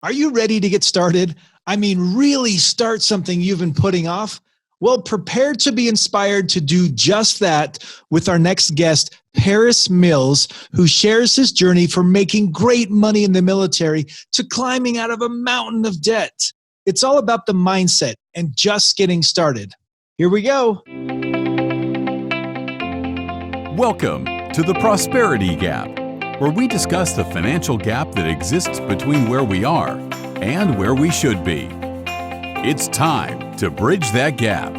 Are you ready to get started? I mean, really start something you've been putting off? Well, prepare to be inspired to do just that with our next guest, Parris Mills, who shares his journey from making great money in the military to climbing out of a mountain of debt. It's all about the mindset and just getting started. Here we go. Welcome to the Prosperity Gap, where we discuss the financial gap that exists between where we are and where we should be. It's time to bridge that gap.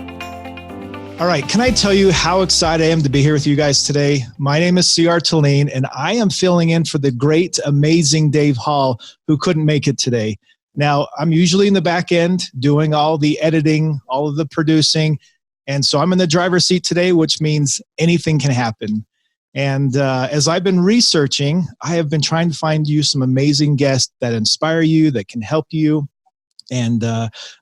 All right, can I tell you how excited I am to be here with you guys today? My name is C.R. Tulane, and I am filling in for the great, amazing Dave Hall, who couldn't make it today. Now, I'm usually in the back end doing all the editing, all of the producing, and so I'm in the driver's seat today, which means anything can happen. And as I've been researching, I have been trying to find you some amazing guests that inspire you, that can help you, and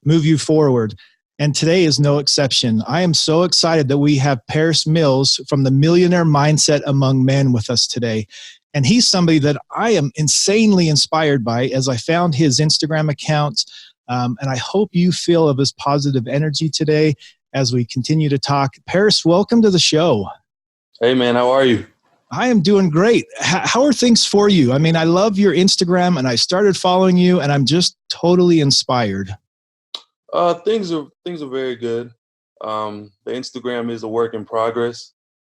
move you forward. And today is no exception. I am so excited that we have Parris Mills from the Millionaire Mindset Among Men with us today. And he's somebody that I am insanely inspired by as I found his Instagram account. And I hope you feel of his positive energy today as we continue to talk. Parris, welcome to the show. Hey, man, how are you? I am doing great. How are things for you? I mean, I love your Instagram, and I started following you, and I'm just totally inspired. Things are very good. The Instagram is a work in progress.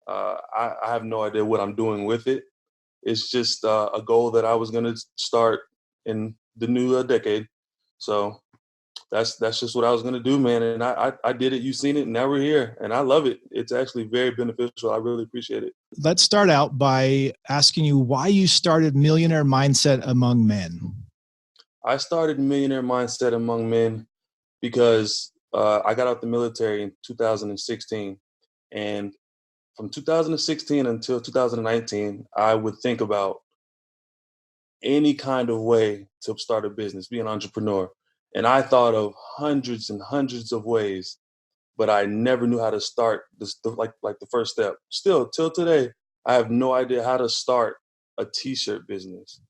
I have no idea what I'm doing with it. It's just a goal that I was going to start in the new decade. So that's just what I was going to do, man. And I did it. You've seen it. Now we're here, and I love it. It's actually very beneficial. I really appreciate it. Let's start out by asking you why you started Millionaire Mindset Among Men. I started Millionaire Mindset Among Men because I got out the military in 2016. And from 2016 until 2019, I would think about any kind of way to start a business, be an entrepreneur. And I thought of hundreds and hundreds of ways, but I never knew how to start like the first step. Still, till today, I have no idea how to start a t-shirt business,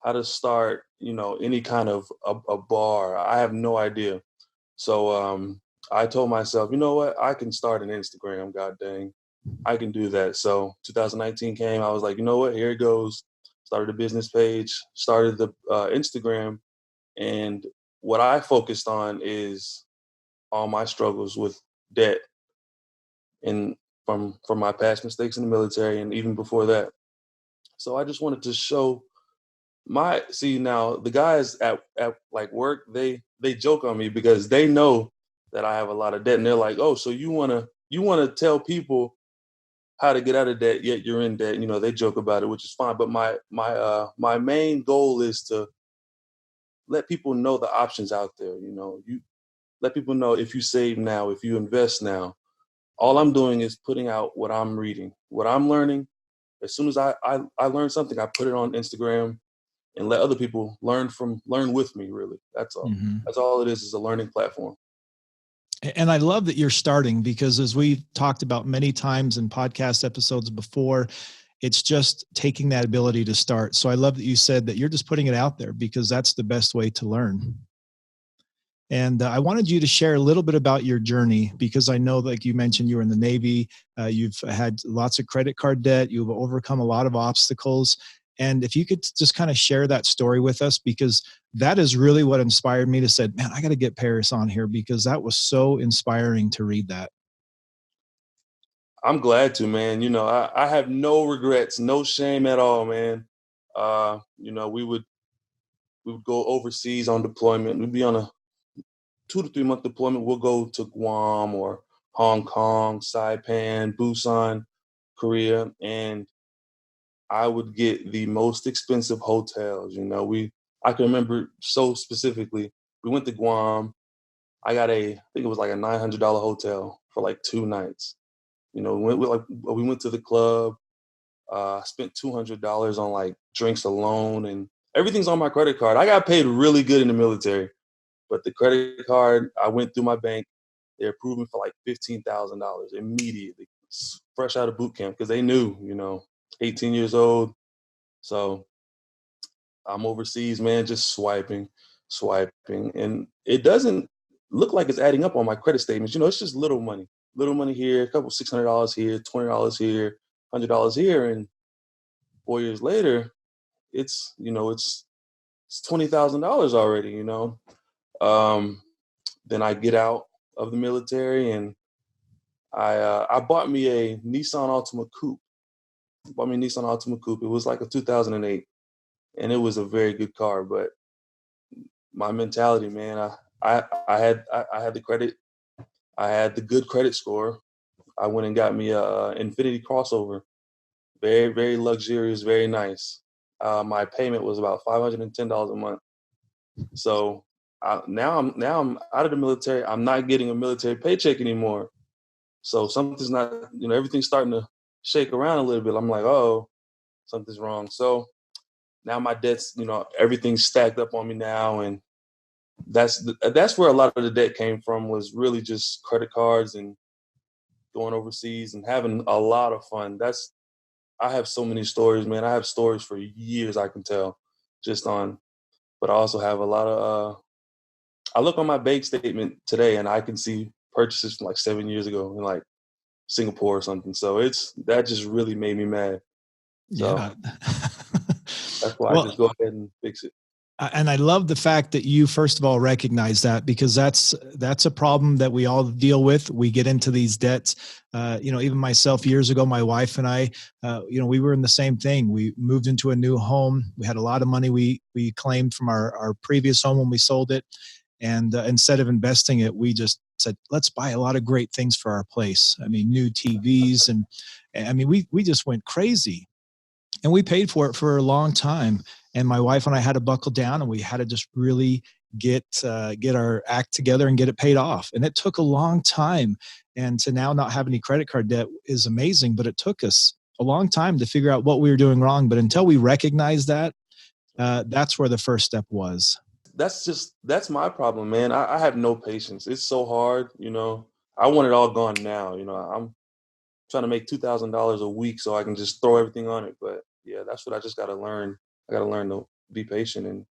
how to start, any kind of a bar. I have no idea. So I told myself, you know what? I can start an Instagram. God dang, I can do that. So 2019 came. I was like, you know what? Here it goes. Started a business page. Started the Instagram, and what I focused on is all my struggles with debt, and from my past mistakes in the military, and even before that. So I just wanted to show now the guys at like work, they joke on me because they know that I have a lot of debt, and they're like, oh, so you wanna tell people how to get out of debt, yet you're in debt. They joke about it, which is fine. But my main goal is to let people know the options out there. You let people know, if you save now, if you invest now. All I'm doing is putting out what I'm reading, what I'm learning. As soon as I learn something, I put it on Instagram and let other people learn with me, really. That's all. Mm-hmm. That's all it is a learning platform. And I love that you're starting, because as we've talked about many times in podcast episodes before, it's just taking that ability to start. So I love that you said that you're just putting it out there, because that's the best way to learn. And I wanted you to share a little bit about your journey, because I know, like you mentioned, you were in the Navy, you've had lots of credit card debt, you've overcome a lot of obstacles. And if you could just kind of share that story with us, because that is really what inspired me to say, man, I got to get Parris on here, because that was so inspiring to read that. I'm glad to, man. I have no regrets, no shame at all, man. We would go overseas on deployment. We'd be on a 2 to 3 month deployment. We'll go to Guam or Hong Kong, Saipan, Busan, Korea, and I would get the most expensive hotels. I can remember so specifically. We went to Guam. I think it was like a $900 hotel for like 2 nights. We went to the club. Spent $200 on like drinks alone, and everything's on my credit card. I got paid really good in the military, but the credit card, I went through my bank. They approved me for like $15,000 immediately, fresh out of boot camp, because they knew, 18 years old. So I'm overseas, man, just swiping. And it doesn't look like it's adding up on my credit statements. It's just little money here, a couple $600 here, $20 here, $100 here. And 4 years later, it's $20,000 already. Um, then I get out of the military and I bought me a Nissan Altima Coupe. It was like a 2008, and it was a very good car. But my mentality, man, I had the credit, I had the good credit score. I went and got me a Infinity crossover, very very luxurious, very nice. My payment was about $510 a month. So now I'm out of the military. I'm not getting a military paycheck anymore. So something's not, everything's starting to shake around a little bit. I'm like, oh, something's wrong. So now my debts, everything's stacked up on me now, and that's where a lot of the debt came from, was really just credit cards and going overseas and having a lot of fun. I have so many stories, man. I have stories for years I can tell just on, but I also have a lot of, I look on my bank statement today and I can see purchases from like 7 years ago in like Singapore or something. So that just really made me mad. So Yeah. that's why I just go ahead and fix it. And I love the fact that you, first of all, recognize that, because that's a problem that we all deal with. We get into these debts. Even myself, years ago, my wife and I, we were in the same thing. We moved into a new home. We had a lot of money we claimed from our previous home when we sold it. And instead of investing it, we just said, let's buy a lot of great things for our place. I mean, new TVs. And I mean, we just went crazy. And we paid for it for a long time. And my wife and I had to buckle down, and we had to just really get our act together and get it paid off. And it took a long time. And to now not have any credit card debt is amazing, but it took us a long time to figure out what we were doing wrong. But until we recognized that, that's where the first step was. That's my problem, man. I have no patience. It's so hard, I want it all gone now. I'm trying to make $2,000 a week so I can just throw everything on it. But yeah, that's what I just got to learn. I got to learn to be patient. And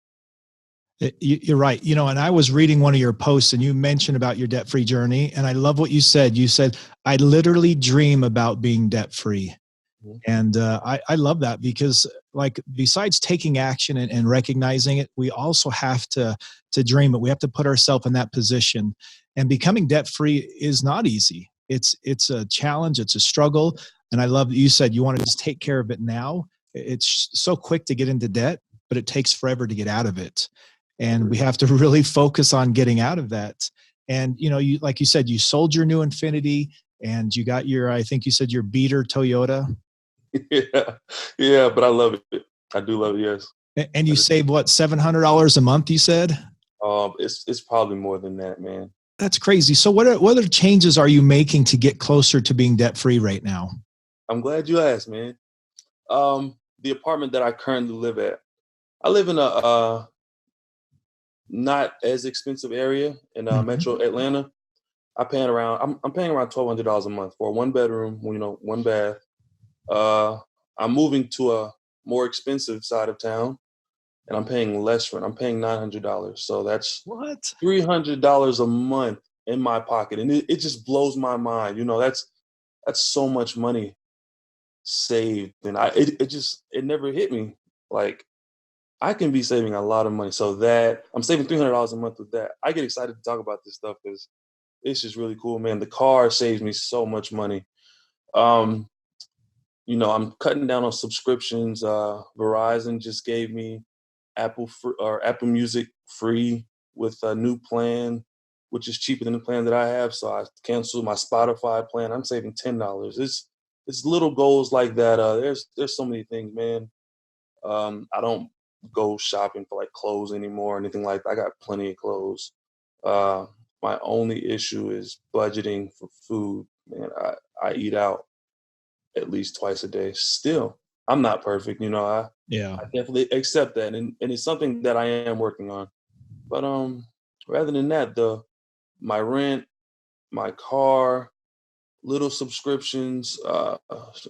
you're right. And I was reading one of your posts, and you mentioned about your debt-free journey. And I love what you said. You said, I literally dream about being debt-free. Mm-hmm. And I love that, because like, besides taking action and recognizing it, we also have to dream it. We have to put ourselves in that position, and becoming debt-free is not easy. It's a challenge. It's a struggle. And I love that you said you want to just take care of it now. It's so quick to get into debt, but it takes forever to get out of it. And we have to really focus on getting out of that. And, you, like you said, you sold your new Infinity, and you got I think you said your beater Toyota. Yeah, but I love it. I do love it. Yes. And you save what, $700 a month, you said? It's probably more than that, man. That's crazy. So what other changes are you making to get closer to being debt-free right now? I'm glad you asked, man. The apartment that I currently live at, I live in a not as expensive area in Metro Atlanta. I'm paying around $1,200 a month for a 1-bedroom, 1 bath. I'm moving to a more expensive side of town, and I'm paying less rent. I'm paying $900. So that's what? $300 a month in my pocket. And it just blows my mind. That's so much money saved. And it never hit me. Like, I can be saving a lot of money. So that I'm saving $300 a month with that. I get excited to talk about this stuff because it's just really cool, man. The car saves me so much money. I'm cutting down on subscriptions. Verizon just gave me Apple Music free with a new plan, which is cheaper than the plan that I have. So I canceled my Spotify plan. I'm saving $10. It's little goals like that. There's so many things, man. I don't go shopping for like clothes anymore or anything like that. I got plenty of clothes. My only issue is budgeting for food. Man, I eat out at least twice a day. Still, I'm not perfect. I definitely accept that. And it's something that I am working on. But rather than that, my rent, my car, little subscriptions,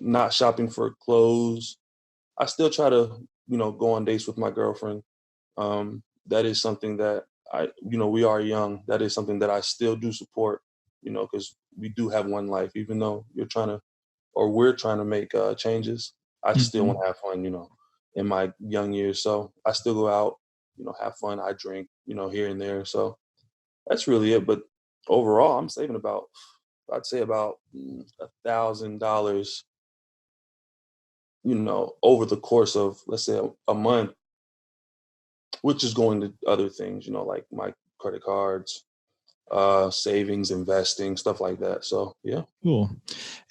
not shopping for clothes, I still try to go on dates with my girlfriend. That is something that we are young. That is something that I still do support, because we do have one life. Even though we're trying to make changes, I still want Mhm. to have fun, in my young years. So I still go out, have fun. I drink, here and there. So that's really it. But overall, I'm saving I'd say about $1,000, over the course of, let's say, a month, which is going to other things, like my credit cards, savings, investing, stuff like that. So yeah. Cool.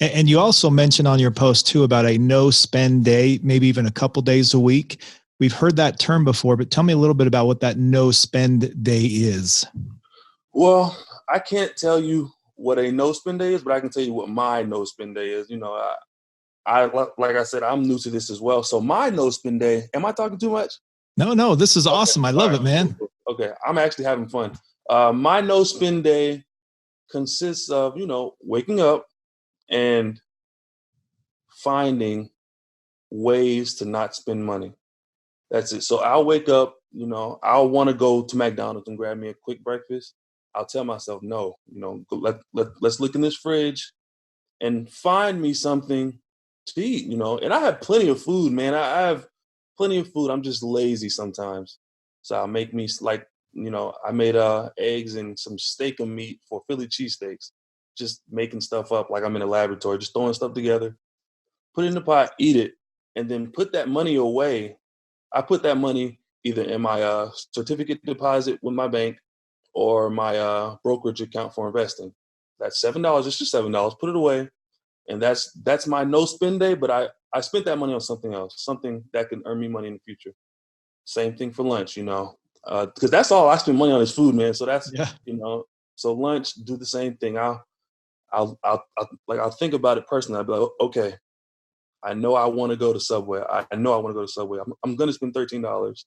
And you also mentioned on your post too about a no spend day, maybe even a couple days a week. We've heard that term before, but tell me a little bit about what that no spend day is. Well, I can't tell you what a no spend day is, but I can tell you what my no spend day is. Like I said, I'm new to this as well. So my no spend day, am I talking too much? No, this is Okay. awesome. I All love right. it, man. Okay. I'm actually having fun. My no spend day consists of, waking up and finding ways to not spend money. That's it. So I'll wake up, I'll want to go to McDonald's and grab me a quick breakfast. I'll tell myself, no, let's look in this fridge and find me something to eat, and I have plenty of food, man. I have plenty of food. I'm just lazy sometimes. So I'll make me I made eggs and some steak and meat for Philly cheesesteaks. Just making stuff up like I'm in a laboratory, just throwing stuff together, put it in the pot, eat it, and then put that money away. I put that money either in my certificate deposit with my bank or my brokerage account for investing. That's $7. It's just $7. Put it away, and that's my no spend day. But I spent that money on something else, something that can earn me money in the future. Same thing for lunch, because that's all I spend money on is food, man. So that's Yeah. so lunch, do the same thing. I'll think about it personally. I'll be like, okay, I know I want to go to Subway. I know I want to go to Subway. I'm going to spend $13.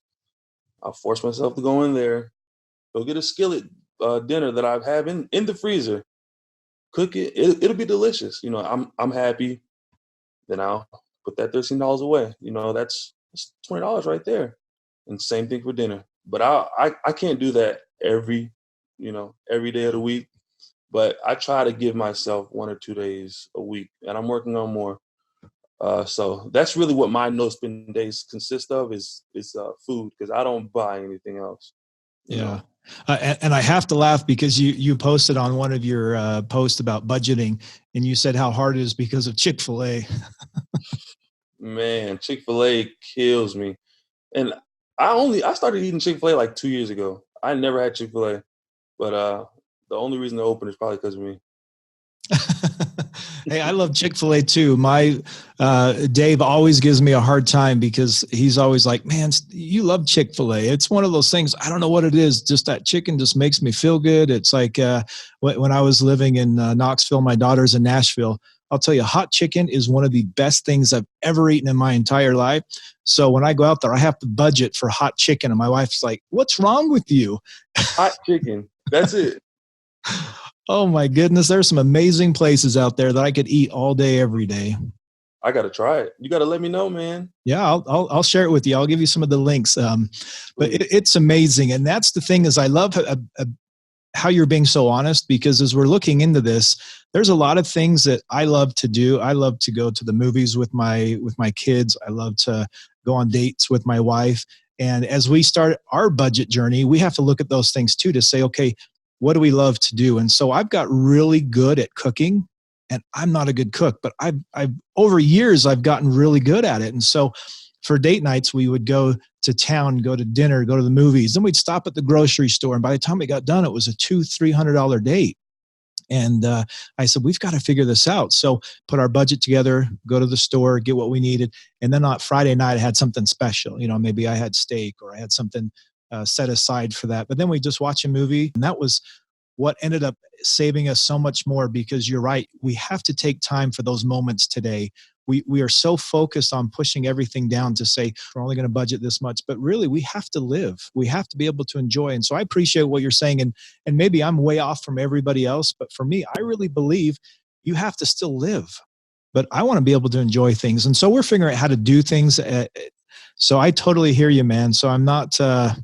I'll force myself to go in there, go get a skillet dinner that I have in the freezer, cook it. It'll be delicious. I'm happy. Then I'll put that $13 away. That's $20 right there. And same thing for dinner. But I can't do that every day of the week. But I try to give myself 1 or 2 days a week, and I'm working on more. So that's really what my no spend days consist of is food, because I don't buy anything else. Yeah. And I have to laugh because you posted on one of your posts about budgeting, and you said how hard it is because of Chick-fil-A. Man, Chick-fil-A kills me. And I started eating Chick-fil-A like 2 years ago. I never had Chick-fil-A, but the only reason they opened is probably because of me. Hey, I love Chick-fil-A too. My Dave always gives me a hard time because he's always like, man, you love Chick-fil-A. It's one of those things. I don't know what it is. Just that chicken just makes me feel good. It's like when I was living in Knoxville, my daughter's in Nashville. I'll tell you, hot chicken is one of the best things I've ever eaten in my entire life. So when I go out there, I have to budget for hot chicken. And my wife's like, what's wrong with you? Hot chicken. That's it. Oh my goodness. There's some amazing places out there that I could eat all day, every day. I got to try it. You got to let me know, man. Yeah, I'll share it with you. I'll give you some of the links. But it's amazing. And that's the thing is I love how you're being so honest, because as we're looking into this, there's a lot of things that I love to do. I love to go to the movies with my kids. I love to go on dates with my wife. And as we start our budget journey, we have to look at those things too to say, okay, what do we love to do? And so I've got really good at cooking, and I'm not a good cook, but I've over years, I've gotten really good at it. And so for date nights, we would go to town, go to dinner, go to the movies. Then we'd stop at the grocery store. And by the time we got done, it was a $200-300 date. And I said, we've got to figure this out. So put our budget together, go to the store, get what we needed. And then on Friday night, I had something special. Maybe I had steak or I had something set aside for that. But then we just watch a movie. And that was what ended up saving us so much more, because you're right. We have to take time for those moments today. We are so focused on pushing everything down to say, we're only going to budget this much, but really we have to live. We have to be able to enjoy. And so I appreciate what you're saying. And maybe I'm way off from everybody else, but for me, I really believe you have to still live, but I want to be able to enjoy things. And so we're figuring out how to do things. So I totally hear you, man. So I'm not, I'm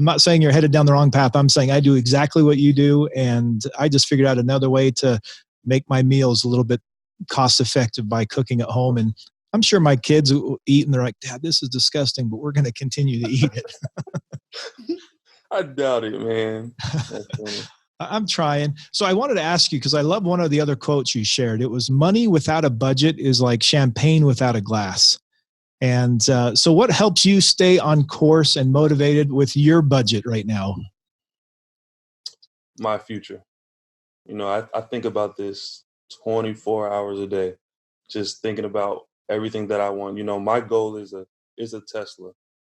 not saying you're headed down the wrong path. I'm saying I do exactly what you do. And I just figured out another way to make my meals a little bit cost effective by cooking at home. And I'm sure my kids will eat and they're like, Dad, this is disgusting, but we're going to continue to eat it. I doubt it, man. That's funny. I'm trying. So I wanted to ask you, because I love one of the other quotes you shared. It was, money without a budget is like champagne without a glass. And so what helps you stay on course and motivated with your budget right now? My future. I think about this 24 hours a day, just thinking about everything that I want. My goal is a Tesla.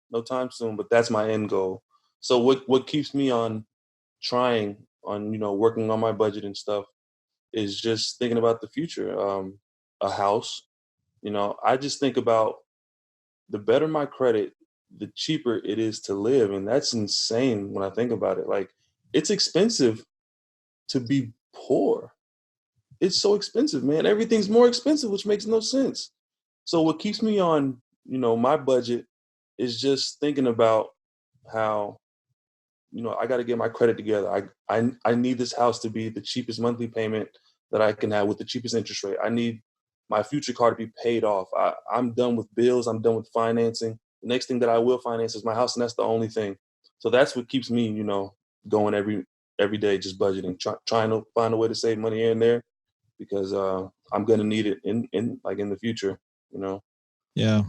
No time soon, but that's my end goal. So what keeps me on trying on, working on my budget and stuff is just thinking about the future. A house. I just think about, the better my credit, the cheaper it is to live. And that's insane when I think about it. Like, it's expensive to be poor. It's so expensive, man. Everything's more expensive, which makes no sense. So what keeps me on, my budget is just thinking about how, I got to get my credit together. I need this house to be the cheapest monthly payment that I can have with the cheapest interest rate. I need my future car to be paid off. I'm done with bills. I'm done with financing. The next thing that I will finance is my house, and that's the only thing. So that's what keeps me, going every day, just budgeting, trying to find a way to save money here and there, because I'm gonna need it in the future. Yeah.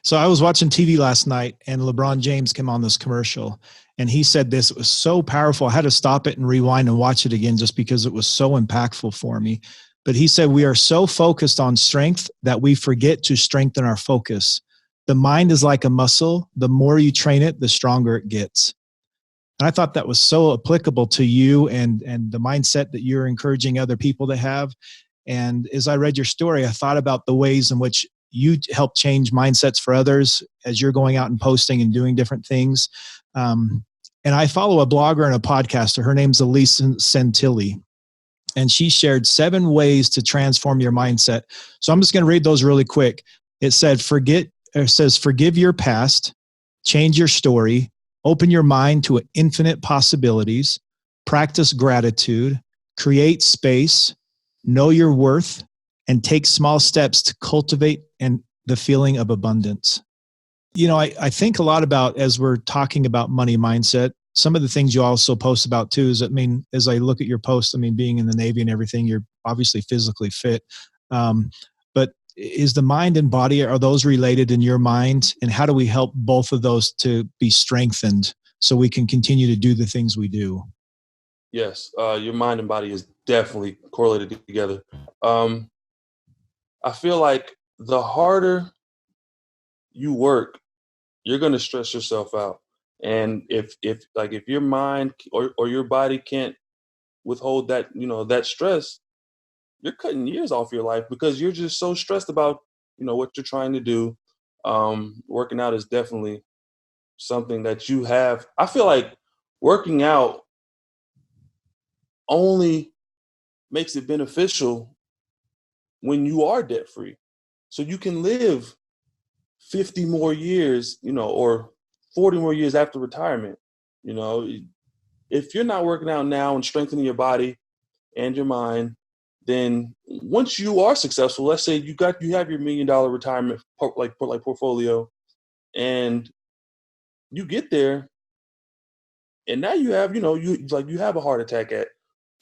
So I was watching TV last night and LeBron James came on this commercial and he said this, it was so powerful. I had to stop it and rewind and watch it again just because it was so impactful for me. But he said, we are so focused on strength that we forget to strengthen our focus. The mind is like a muscle. The more you train it, the stronger it gets. And I thought that was so applicable to you and the mindset that you're encouraging other people to have. And as I read your story, I thought about the ways in which you help change mindsets for others as you're going out and posting and doing different things. And I follow a blogger and a podcaster. Her name's Elise Santilli. And she shared 7 ways to transform your mindset. So I'm just going to read those really quick. It says, forgive your past, change your story, open your mind to infinite possibilities, practice gratitude, create space, know your worth, and take small steps to cultivate the feeling of abundance. I think a lot about, as we're talking about money mindset, some of the things you also post about too is, as I look at your post, being in the Navy and everything, you're obviously physically fit. But is the mind and body, are those related in your mind? And how do we help both of those to be strengthened so we can continue to do the things we do? Yes, your mind and body is definitely correlated together. I feel like the harder you work, you're going to stress yourself out. And if your mind or your body can't withhold that, that stress, you're cutting years off your life because you're just so stressed about, what you're trying to do. Working out is definitely something that you have. I feel like working out only makes it beneficial when you are debt free. So you can live 50 more years, or 40 more years after retirement. If you're not working out now and strengthening your body and your mind, then once you are successful, let's say you have your $1 million retirement portfolio, and you get there, and now you have, you have a heart attack at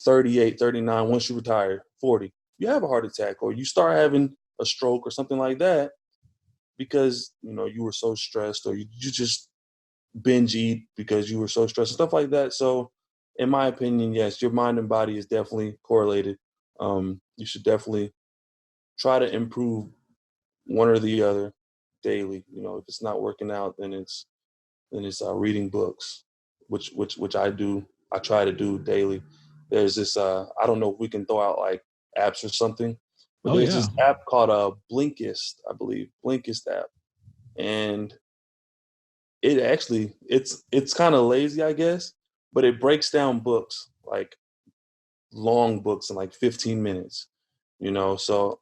38, 39. Once you retire, 40, you have a heart attack, or you start having a stroke or something like that, because you were so stressed, or you just binge eat because you were so stressed and stuff like that. So in my opinion, yes, your mind and body is definitely correlated. You should definitely try to improve one or the other daily. If it's not working out, then it's reading books, which I do. I try to do daily. There's this I don't know if we can throw out like apps or something, but there's this app called Blinkist, I believe, Blinkist app. And it actually, it's kind of lazy, I guess, but it breaks down books, like long books, in like 15 minutes. So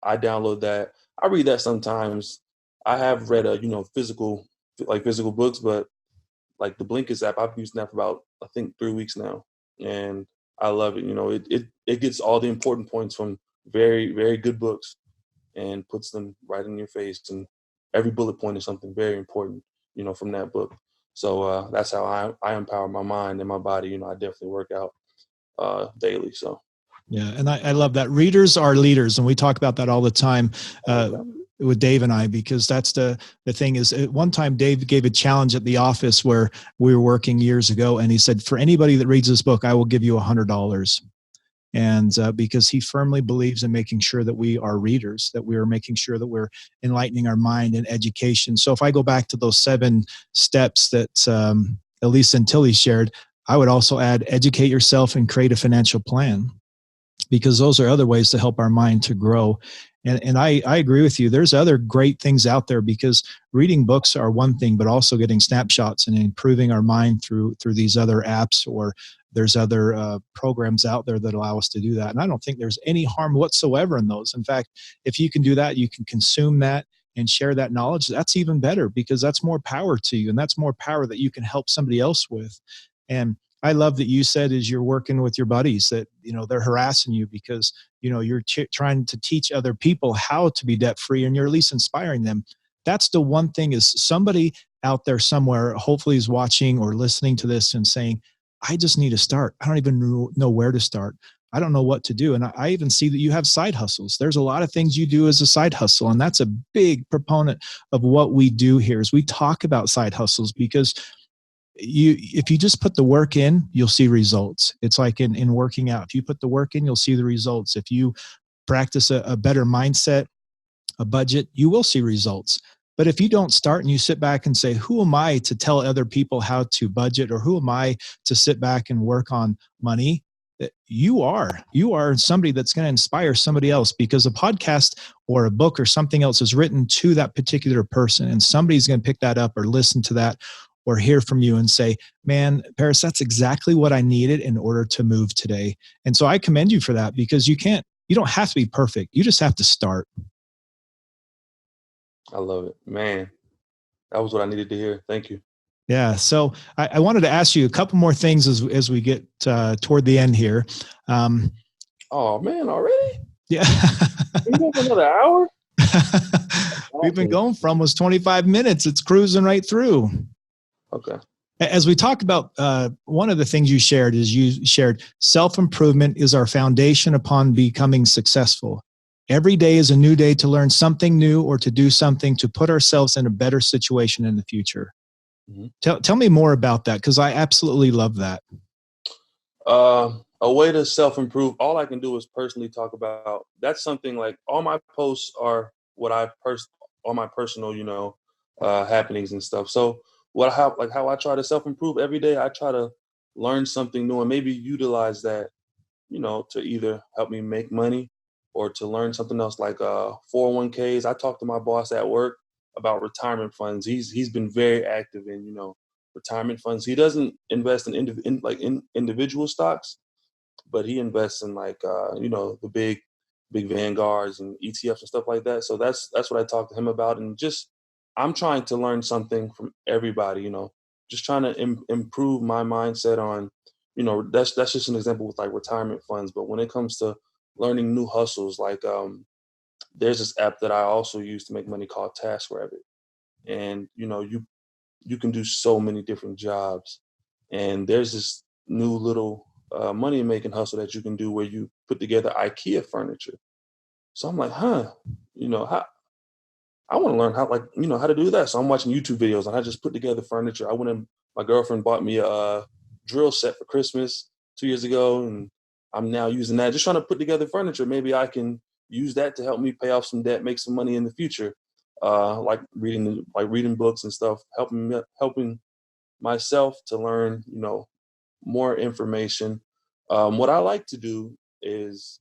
I download that. I read that sometimes. I have read physical books, but like the Blinkist app, I've used that for about, I think, 3 weeks now, and I love it. It gets all the important points from very, very good books and puts them right in your face, and every bullet point is something very important, from that book. So that's how I empower my mind and my body. I definitely work out daily. So Yeah, and I love that. Readers are leaders, and we talk about that all the time with Dave and I, because that's the thing is, at one time Dave gave a challenge at the office where we were working years ago, and he said, for anybody that reads this book, I will give you $100. And because he firmly believes in making sure that we are readers, that we are making sure that we're enlightening our mind and education. So if I go back to those 7 steps that Elisa and Tilly shared, I would also add educate yourself and create a financial plan, because those are other ways to help our mind to grow. And I agree with you. There's other great things out there, because reading books are one thing, but also getting snapshots and improving our mind through these other apps, or there's other programs out there that allow us to do that. And I don't think there's any harm whatsoever in those. In fact, if you can do that, you can consume that and share that knowledge. That's even better, because that's more power to you, and that's more power that you can help somebody else with. And I love that you said, as you're working with your buddies, that they're harassing you because you're trying to teach other people how to be debt free, and you're at least inspiring them. That's the one thing, is somebody out there somewhere hopefully is watching or listening to this and saying, I just need to start. I don't even know where to start. I don't know what to do. And I even see that you have side hustles. There's a lot of things you do as a side hustle. And that's a big proponent of what we do here, is we talk about side hustles, because if you just put the work in, you'll see results. It's like in working out. If you put the work in, you'll see the results. If you practice a better mindset, a budget, you will see results. But if you don't start and you sit back and say, who am I to tell other people how to budget, or who am I to sit back and work on money? You are somebody that's going to inspire somebody else, because a podcast or a book or something else is written to that particular person, and somebody's going to pick that up or listen to that or hear from you and say, man, Parris, that's exactly what I needed in order to move today. And so I commend you for that, because you don't have to be perfect. You just have to start. I love it, man. That was what I needed to hear. Thank you. Yeah. So I wanted to ask you a couple more things as we get toward the end here. Oh man, already? Yeah. We go for another hour? We've been going for almost 25 minutes. It's cruising right through. Okay. As we talk about, one of the things you shared self-improvement is our foundation upon becoming successful. Every day is a new day to learn something new, or to do something to put ourselves in a better situation in the future. Mm-hmm. Tell me more about that, because I absolutely love that. A way to self-improve, all I can do is personally talk about. That's something like all my posts are what all my personal, happenings and stuff. So how I try to self-improve every day, I try to learn something new and maybe utilize that, to either help me make money or to learn something else, like 401ks. I talked to my boss at work about retirement funds. He's been very active in, retirement funds. He doesn't invest in individual stocks, but he invests in the big Vanguards and ETFs and stuff like that. So that's what I talked to him about. And just, I'm trying to learn something from everybody, just trying to improve my mindset on, that's just an example with like retirement funds. But when it comes to learning new hustles, like there's this app that I also use to make money called TaskRabbit. And, you can do so many different jobs. And there's this new little money making hustle that you can do where you put together IKEA furniture. So I'm like, how I want to learn how to do that. So I'm watching YouTube videos and I just put together furniture. My girlfriend bought me a drill set for Christmas 2 years ago, and I'm now using that, just trying to put together furniture. Maybe I can use that to help me pay off some debt, make some money in the future. Like reading books and stuff, helping myself to learn, more information. What I like to do is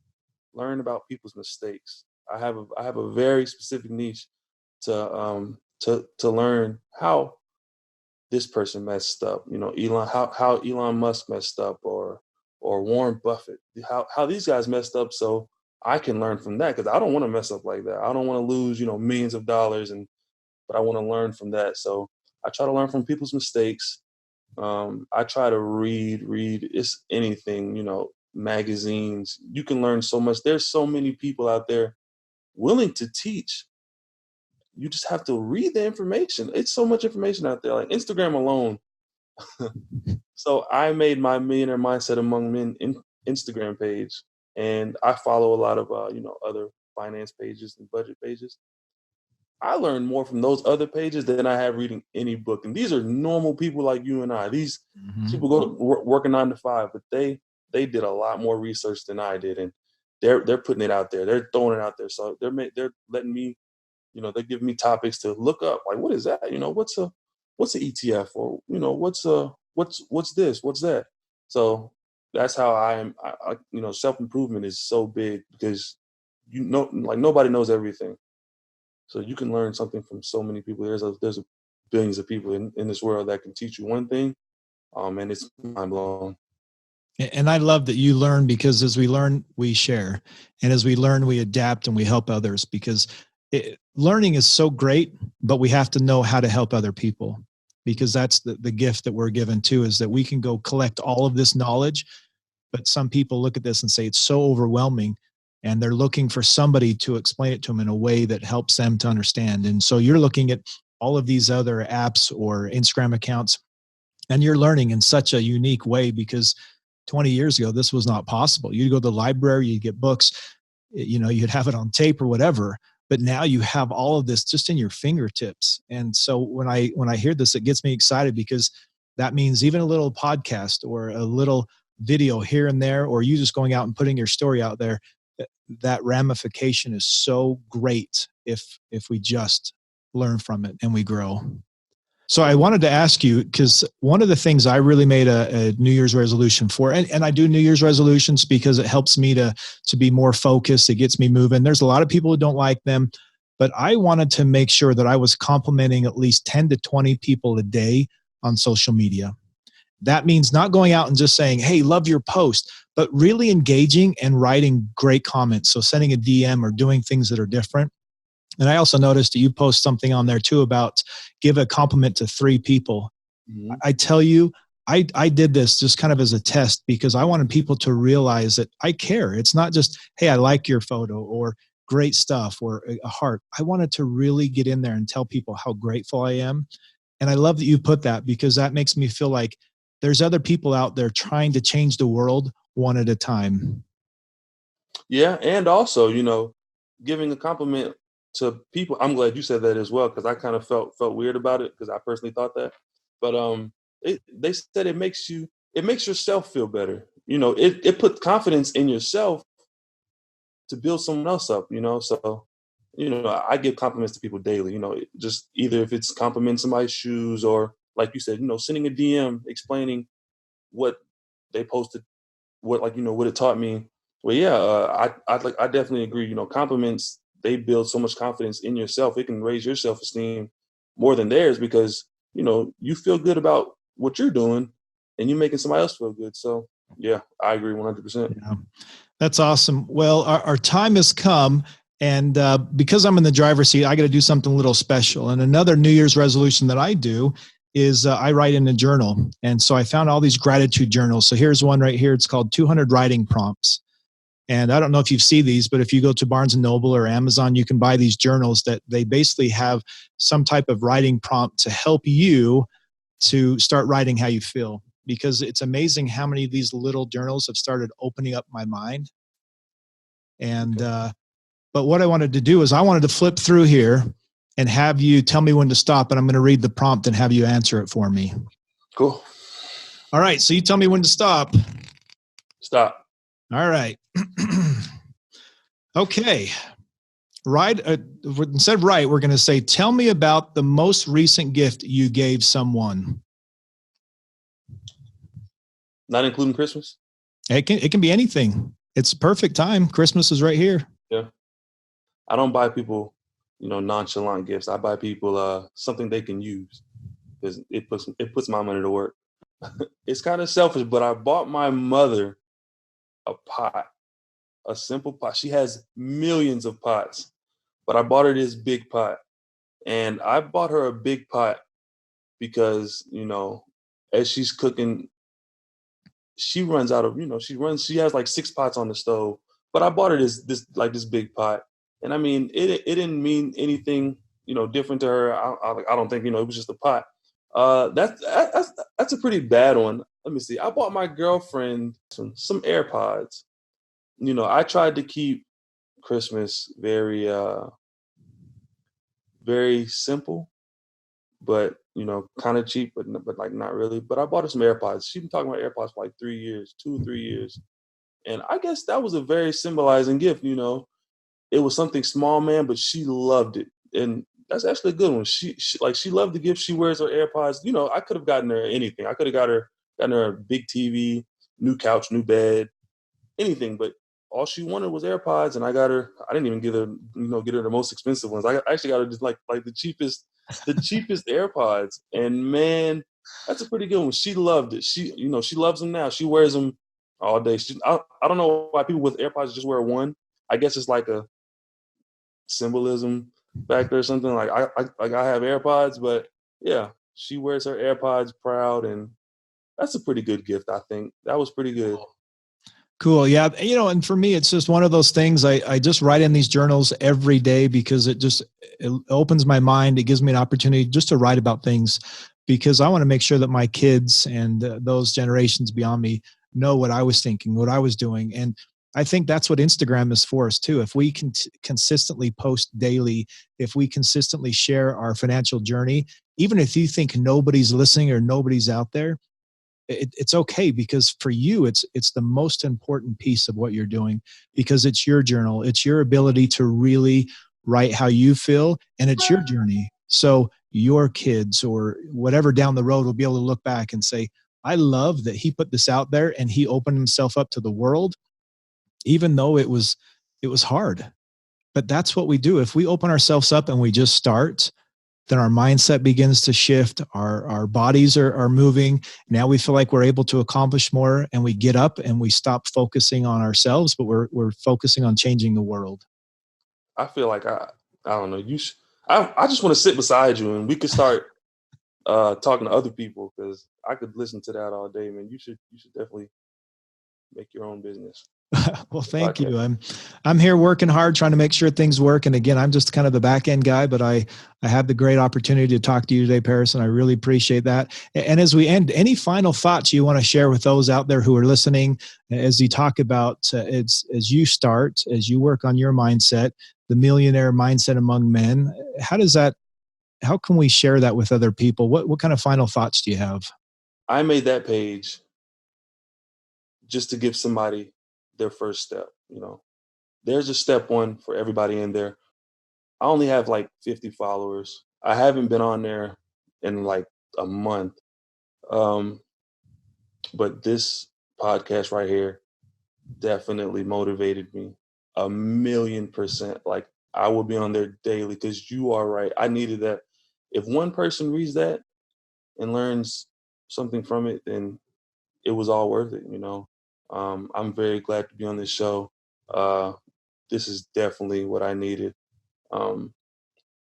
learn about people's mistakes. I have a very specific niche to learn how this person messed up. How Elon Musk messed up, or Warren Buffett, how these guys messed up, so I can learn from that, because I don't want to mess up like that. I don't want to lose, millions of dollars and but I want to learn from that. So I try to learn from people's mistakes. I try to read it's anything, magazines. You can learn so much. There's so many people out there willing to teach. You just have to read the information. It's so much information out there, like Instagram alone. So I made my Millionaire Mindset Among Men Instagram page, and I follow a lot of other finance pages and budget pages. I learned more from those other pages than I have reading any book. And these are normal people like you and I. These people go to work a 9 to 5, but they did a lot more research than I did, and they're putting it out there. They're throwing it out there. So they're letting me, they're giving me topics to look up. Like, what is that? What's an ETF, or what's this? What's that? So that's how I am. Self-improvement is so big because like nobody knows everything. So you can learn something from so many people. There's billions of people in this world that can teach you one thing, and it's mind blowing. And I love that you learn, because as we learn, we share. And as we learn, we adapt and we help others, because learning is so great, but we have to know how to help other people, because that's the gift that we're given too, is that we can go collect all of this knowledge. But some people look at this and say it's so overwhelming, and they're looking for somebody to explain it to them in a way that helps them to understand. And so you're looking at all of these other apps or Instagram accounts, and you're learning in such a unique way, because 20 years ago, this was not possible. You'd go to the library, you'd get books, you'd have it on tape or whatever, but now you have all of this just in your fingertips. And so when I hear this, it gets me excited, because that means even a little podcast or a little video here and there, or you just going out and putting your story out there, that ramification is so great if we just learn from it and we grow. So I wanted to ask you, because one of the things I really made a New Year's resolution for, and I do New Year's resolutions because it helps me to be more focused. It gets me moving. There's a lot of people who don't like them, but I wanted to make sure that I was complimenting at least 10 to 20 people a day on social media. That means not going out and just saying, hey, love your post, but really engaging and writing great comments. So sending a DM or doing things that are different. And I also noticed that you post something on there too about give a compliment to 3 people. Mm-hmm. I tell you, I did this just kind of as a test, because I wanted people to realize that I care. It's not just, hey, I like your photo or great stuff or a heart. I wanted to really get in there and tell people how grateful I am. And I love that you put that, because that makes me feel like there's other people out there trying to change the world one at a time. Yeah. And also, giving a compliment to people. I'm glad you said that as well, because I kind of felt weird about it, because I personally thought that. But they said it makes yourself feel better. It puts confidence in yourself to build someone else up. So I give compliments to people daily. Just either if it's complimenting somebody's shoes, or like you said, sending a DM explaining what they posted, what it taught me. Well, yeah, I definitely agree. Compliments, they build so much confidence in yourself. It can raise your self-esteem more than theirs, because you feel good about what you're doing, and you're making somebody else feel good. So yeah, I agree 100%. Yeah, that's awesome. Well, our time has come. And because I'm in the driver's seat, I got to do something a little special. And another New Year's resolution that I do is I write in a journal. And so I found all these gratitude journals. So here's one right here. It's called 200 Writing Prompts. And I don't know if you've seen these, but if you go to Barnes & Noble or Amazon, you can buy these journals that they basically have some type of writing prompt to help you to start writing how you feel. Because it's amazing how many of these little journals have started opening up my mind. And but what I wanted to do is I wanted to flip through here and have you tell me when to stop, and I'm going to read the prompt and have you answer it for me. Cool. All right. So you tell me when to stop. Stop. All right. Okay. Instead of write, we're going to say, tell me about the most recent gift you gave someone. Not including Christmas? It can be anything. It's perfect time. Christmas is right here. Yeah. I don't buy people, nonchalant gifts. I buy people something they can use, because it puts my money to work. It's kind of selfish, but I bought my mother a pot, a simple pot. She has millions of pots, but I bought her this big pot, And I bought her a big pot because, as she's cooking, she runs out of, she has like 6 pots on the stove. But I bought her this big pot. And I mean, it didn't mean anything, different to her. I don't think, it was just a pot. That's a pretty bad one. Let me see. I bought my girlfriend some AirPods. I tried to keep Christmas very very simple, but kind of cheap, but like not really. But I bought her some AirPods. She's been talking about AirPods for like 3 years, 2 or 3 years, and I guess that was a very symbolizing gift. It was something small, man, but she loved it, and that's actually a good one. She loved the gift. She wears her AirPods. I could have gotten her anything. I could have gotten her a big TV, new couch, new bed, anything, but all she wanted was AirPods, and I got her. I didn't even get her the most expensive ones. I actually got her just like the cheapest AirPods. And man, that's a pretty good one. She loved it. She loves them now. She wears them all day. I don't know why people with AirPods just wear one. I guess it's like a symbolism factor or something. Like I have AirPods, but yeah, she wears her AirPods proud, and that's a pretty good gift. I think that was pretty good. Cool. Yeah. And for me, it's just one of those things. I just write in these journals every day because it opens my mind. It gives me an opportunity just to write about things because I want to make sure that my kids and those generations beyond me know what I was thinking, what I was doing. And I think that's what Instagram is for us too. If we can consistently post daily, if we consistently share our financial journey, even if you think nobody's listening or nobody's out there, it's okay, because for you, it's the most important piece of what you're doing, because it's your journal. It's your ability to really write how you feel, and it's your journey. So your kids or whatever down the road will be able to look back and say, I love that he put this out there and he opened himself up to the world, even though it was hard. But that's what we do. If we open ourselves up and we just start, then our mindset begins to shift. Our bodies are moving. Now we feel like we're able to accomplish more, and we get up and we stop focusing on ourselves, but we're focusing on changing the world. I feel like I don't know. I just want to sit beside you and we could start talking to other people, because I could listen to that all day, man. You should definitely make your own business. Well, thank you. I'm here working hard, trying to make sure things work. And again, I'm just kind of the back end guy, but I have the great opportunity to talk to you today, Parris, and I really appreciate that. And as we end, any final thoughts you want to share with those out there who are listening, as you talk about, as you start, as you work on your mindset, the millionaire mindset among men, how can we share that with other people? What kind of final thoughts do you have? I made that page just to give somebody their first step. There's a step one for everybody in there. I only have like 50 followers. I haven't been on there in like a month. But this podcast right here definitely motivated me 1,000,000%. Like, I will be on there daily, because you are right. I needed that. If one person reads that and learns something from it, then it was all worth it. I'm very glad to be on this show. This is definitely what I needed. I'm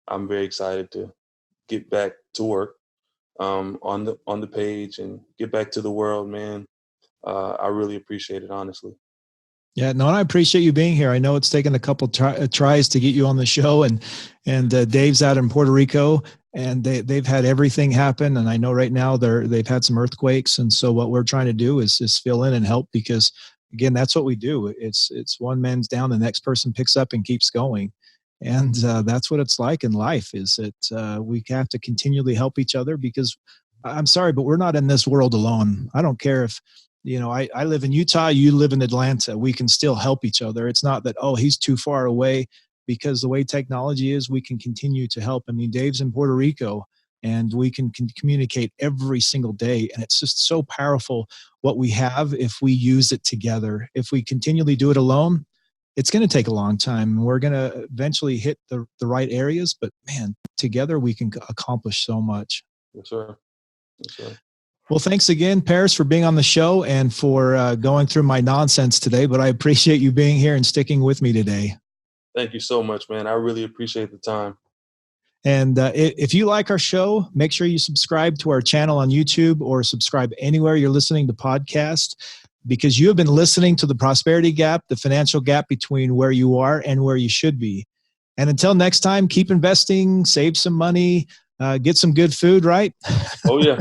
very excited to get back to work on the page and get back to the world, man. I really appreciate it, honestly. Yeah, no, I appreciate you being here. I know it's taken a couple tries to get you on the show, and Dave's out in Puerto Rico, and they've had everything happen. And I know right now they've had some earthquakes, and so what we're trying to do is fill in and help, because again, that's what we do. It's one man's down, the next person picks up and keeps going, and that's what it's like in life. Is that we have to continually help each other, because I'm sorry, but we're not in this world alone. I don't care if. I live in Utah, you live in Atlanta. We can still help each other. It's not that, oh, he's too far away, because the way technology is, we can continue to help. I mean, Dave's in Puerto Rico, and we can communicate every single day. And it's just so powerful what we have if we use it together. If we continually do it alone, it's going to take a long time. We're going to eventually hit the right areas, but man, together we can accomplish so much. Yes, sir. Yes, sir. Well, thanks again, Parris, for being on the show and for going through my nonsense today, but I appreciate you being here and sticking with me today. Thank you so much, man. I really appreciate the time. And if you like our show, make sure you subscribe to our channel on YouTube or subscribe anywhere you're listening to podcasts, because you have been listening to the Prosperity Gap, the financial gap between where you are and where you should be. And until next time, keep investing, save some money, get some good food, right? Oh, yeah.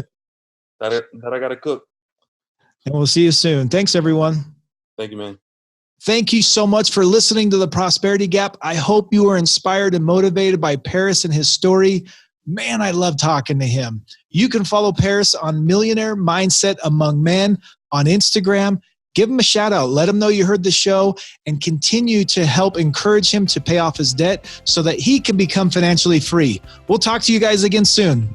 That I got to cook. And we'll see you soon. Thanks, everyone. Thank you, man. Thank you so much for listening to the Prosperity Gap. I hope you were inspired and motivated by Parris and his story. Man, I love talking to him. You can follow Parris on Millionaire Mindset Among Men on Instagram. Give him a shout out. Let him know you heard the show and continue to help encourage him to pay off his debt so that he can become financially free. We'll talk to you guys again soon.